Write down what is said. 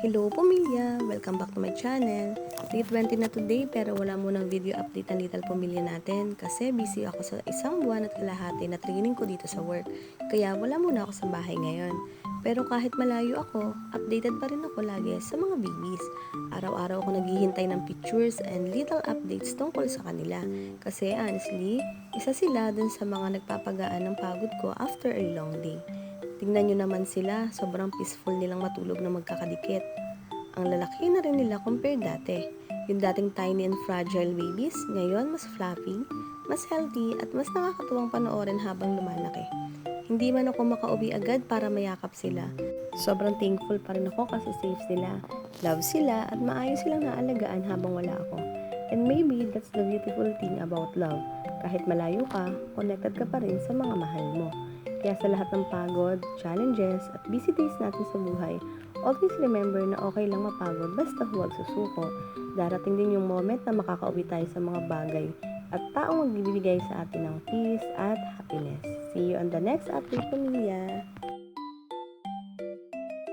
Hello pamilya! Welcome back to my channel. Day 20 na today pero wala munang video update ang little pamilya natin kasi busy ako sa isang buwan at kalahati na training ko dito sa work. Kaya wala muna ako sa bahay ngayon. Pero kahit malayo ako, updated pa rin ako lagi sa mga babies. Araw-araw ako naghihintay ng pictures and little updates tungkol sa kanila. Kasi honestly, isa sila dun sa mga nagpapagaan ng pagod ko after a long day. Tingnan nyo naman sila, sobrang peaceful nilang matulog na magkakadikit. Ang lalaki na rin nila compared dati. Yung dating tiny and fragile babies, ngayon mas fluffy, mas healthy at mas nakakatuwang panoorin habang lumalaki. Hindi man ako makauwi agad para mayakap sila. Sobrang thankful pa rin ako kasi safe sila, love sila at maayos silang naalagaan habang wala ako. And maybe that's the beautiful thing about love. Kahit malayo ka, connected ka pa rin sa mga mahal mo. Kaya sa lahat ng pagod, challenges, at busy days natin sa buhay, always remember na okay lang mapagod basta huwag susuko. Darating din yung moment na makakauwi tayo sa mga bagay at taong magbibigay sa atin ng peace at happiness. See you on the next update, pamilya!